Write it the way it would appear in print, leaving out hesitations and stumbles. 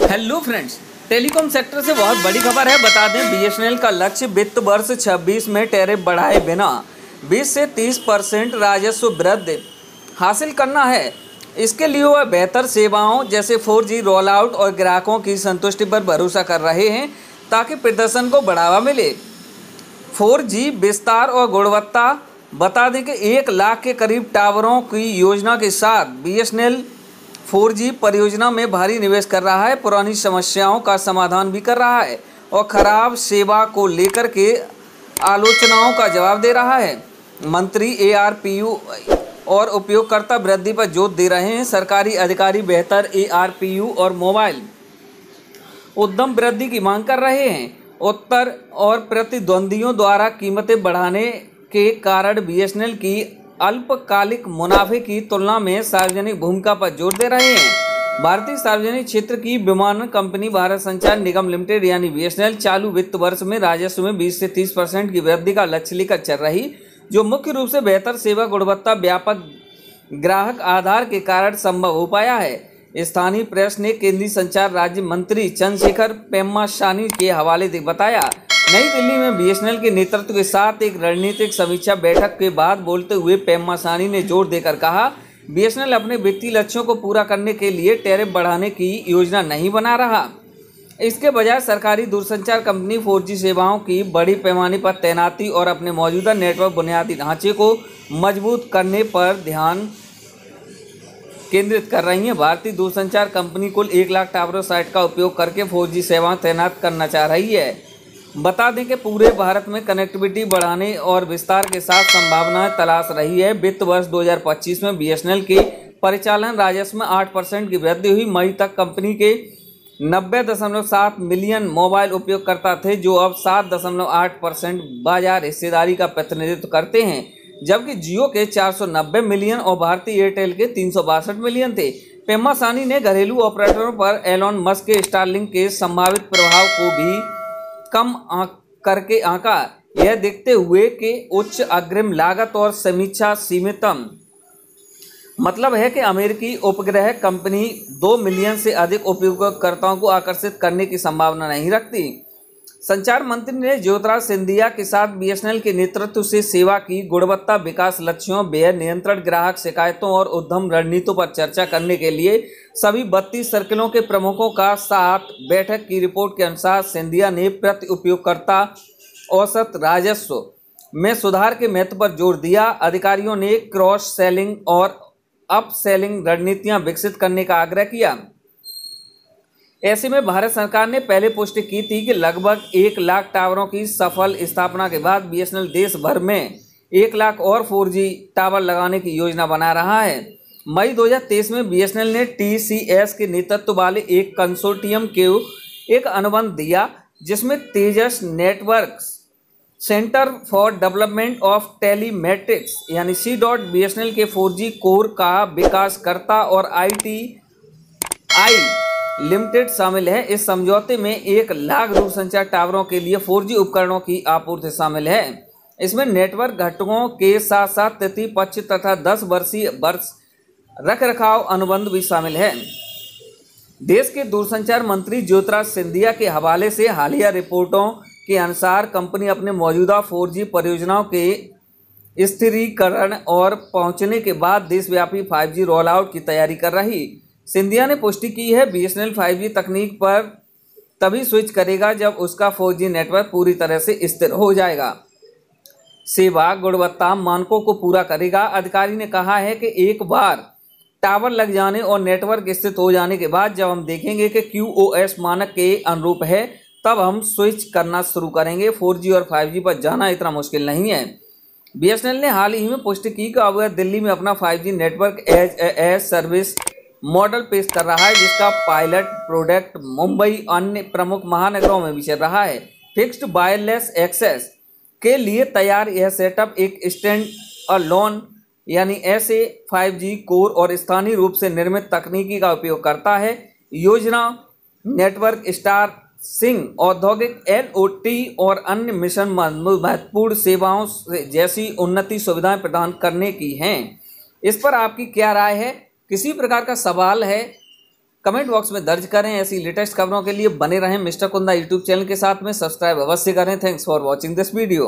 Hello friends, telecom sector से बहुत बड़ी खबर है। बता दें, बीएसएनएल का लक्ष्य वित्त वर्ष 26 में टैरिफ बढ़ाए बिना 20 से 30% राजस्व वृद्धि हासिल करना है। इसके लिए वह बेहतर सेवाओं जैसे 4G रोल आउट और ग्राहकों की संतुष्टि पर भरोसा कर रहे हैं ताकि प्रदर्शन को बढ़ावा मिले। 4G विस्तार और गुणवत्ता। बता दें कि 1 लाख के करीब टावरों की योजना के साथ बीएसएनएल 4G परियोजना में भारी निवेश कर रहा है, पुरानी समस्याओं का समाधान भी कर रहा है और खराब सेवा को लेकर के आलोचनाओं का जवाब दे रहा है। मंत्री ARPU और उपयोगकर्ता वृद्धि पर जोर दे रहे हैं। सरकारी अधिकारी बेहतर ARPU और मोबाइल उद्यम वृद्धि की मांग कर रहे हैं। उत्तर और प्रतिद्वंदियों द्वारा कीमतें बढ़ाने के कारण बीएसएनएल की अल्पकालिक मुनाफे की तुलना में सार्वजनिक भूमिका पर जोर दे रहे हैं। भारतीय सार्वजनिक क्षेत्र की विमानन कंपनी भारत संचार निगम लिमिटेड यानी बीएसएनएल चालू वित्त वर्ष में राजस्व में 20 से 30% की वृद्धि का लक्ष्य लेकर चल रही, जो मुख्य रूप से बेहतर सेवा गुणवत्ता व्यापक ग्राहक आधार के कारण संभव हो पाया है। स्थानीय प्रेस ने केंद्रीय संचार राज्य मंत्री चंद्रशेखर पेम्मासानी के हवाले से बताया। नई दिल्ली में बीएसएनएल के नेतृत्व के साथ एक रणनीतिक समीक्षा बैठक के बाद बोलते हुए पेम्मासानी ने जोर देकर कहा, बीएसएनएल अपने वित्तीय लक्ष्यों को पूरा करने के लिए टैरिफ बढ़ाने की योजना नहीं बना रहा। इसके बजाय सरकारी दूरसंचार कंपनी 4G सेवाओं की बड़ी पैमाने पर तैनाती और अपने मौजूदा नेटवर्क बुनियादी ढांचे को मजबूत करने पर ध्यान केंद्रित कर रही है। भारतीय दूरसंचार कंपनी कुल 1 लाख टावर साइट का उपयोग करके 4G सेवाएं तैनात करना चाह रही है। बता दें कि पूरे भारत में कनेक्टिविटी बढ़ाने और विस्तार के साथ संभावनाएं तलाश रही है। वित्त वर्ष 2025 में बीएसएनएल के परिचालन राजस्व में 8% की वृद्धि हुई। मई तक कंपनी के 90.7 मिलियन मोबाइल उपयोगकर्ता थे, जो अब 7.8% बाजार हिस्सेदारी का प्रतिनिधित्व करते हैं, जबकि जियो के 490 मिलियन और भारतीय एयरटेल के 362 मिलियन थे। पेम्मासानी ने घरेलू ऑपरेटरों पर एलोन मस्क के स्टारलिंक के संभावित प्रभाव को भी कम करके आंका, यह देखते हुए कि उच्च अग्रिम लागत और समीक्षा सीमितम मतलब है कि अमेरिकी उपग्रह कंपनी 2 मिलियन से अधिक उपयोगकर्ताओं को आकर्षित करने की संभावना नहीं रखती। संचार मंत्री ने ज्योतिराज सिंधिया के साथ बीएसएनएल के नेतृत्व से सेवा की गुणवत्ता, विकास लक्ष्यों, व्यय नियंत्रण, ग्राहक शिकायतों और उद्यम रणनीतियों पर चर्चा करने के लिए सभी 32 सर्किलों के प्रमुखों का साथ बैठक की रिपोर्ट के अनुसार सिंधिया ने प्रति उपयोगकर्ता औसत राजस्व में सुधार के महत्व पर जोर दिया। अधिकारियों ने क्रॉस सेलिंग और अप सेलिंग रणनीतियां विकसित करने का आग्रह किया। ऐसे में भारत सरकार ने पहले पुष्टि की थी कि लगभग 1 लाख टावरों की सफल स्थापना के बाद बीएसएनएल देश भर में 1 लाख और 4G टावर लगाने की योजना बना रहा है। मई 2023 में बीएसएनएल ने TCS के नेतृत्व वाले एक कंसोर्टियम को एक अनुबंध दिया, जिसमें Tejas networks, centre for development of telematics यानी C.BSNL के 4G कोर का विकास करता और ITI लिमिटेड शामिल है। इस समझौते में 1 लाख दूरसंचार टावरों के लिए 4G उपकरणों की आपूर्ति शामिल है। इसमें नेटवर्क घटकों के साथ साथ तृतीय पक्ष तथा 10 वर्षीय रखरखाव अनुबंध भी शामिल है। देश के दूरसंचार मंत्री ज्योतिराज सिंधिया के हवाले से हालिया रिपोर्टों के अनुसार कंपनी अपने मौजूदा 4G परियोजनाओं के स्थिरीकरण और पहुंचने के बाद देशव्यापी 5G रोल आउट की तैयारी कर रही। सिंधिया ने पुष्टि की है, बीएसएनएल 5G तकनीक पर तभी स्विच करेगा जब उसका 4G नेटवर्क पूरी तरह से स्थिर हो जाएगा, सेवा गुणवत्ता मानकों को पूरा करेगा। अधिकारी ने कहा है कि एक बार टावर लग जाने और नेटवर्क स्थित हो जाने के बाद जब हम देखेंगे कि QoS मानक के अनुरूप है, तब हम स्विच करना शुरू करेंगे। 4G और 5G पर जाना इतना मुश्किल नहीं है। बीएसएनएल ने हाल ही में पुष्टि की कि अब वह दिल्ली में अपना 5G network as service model पेश कर रहा है, जिसका पायलट प्रोडक्ट मुंबई अन्य प्रमुख महानगरों में भी चल रहा है। फिक्स्ड वायरलेस एक्सेस के लिए तैयार यह सेटअप एक स्टैंड अलोन यानी ऐसे 5G कोर और स्थानीय रूप से निर्मित तकनीकी का उपयोग करता है। योजना नेटवर्क स्टार सिंह औद्योगिक NOT और अन्य मिशन महत्वपूर्ण सेवाओं जैसी उन्नति सुविधाएं प्रदान करने की हैं। इस पर आपकी क्या राय है? किसी प्रकार का सवाल है कमेंट बॉक्स में दर्ज करें। ऐसी लेटेस्ट खबरों के लिए बने रहें मिस्टर कुंदा यूट्यूब चैनल के साथ में। सब्सक्राइब अवश्य करें। Thanks for watching this video.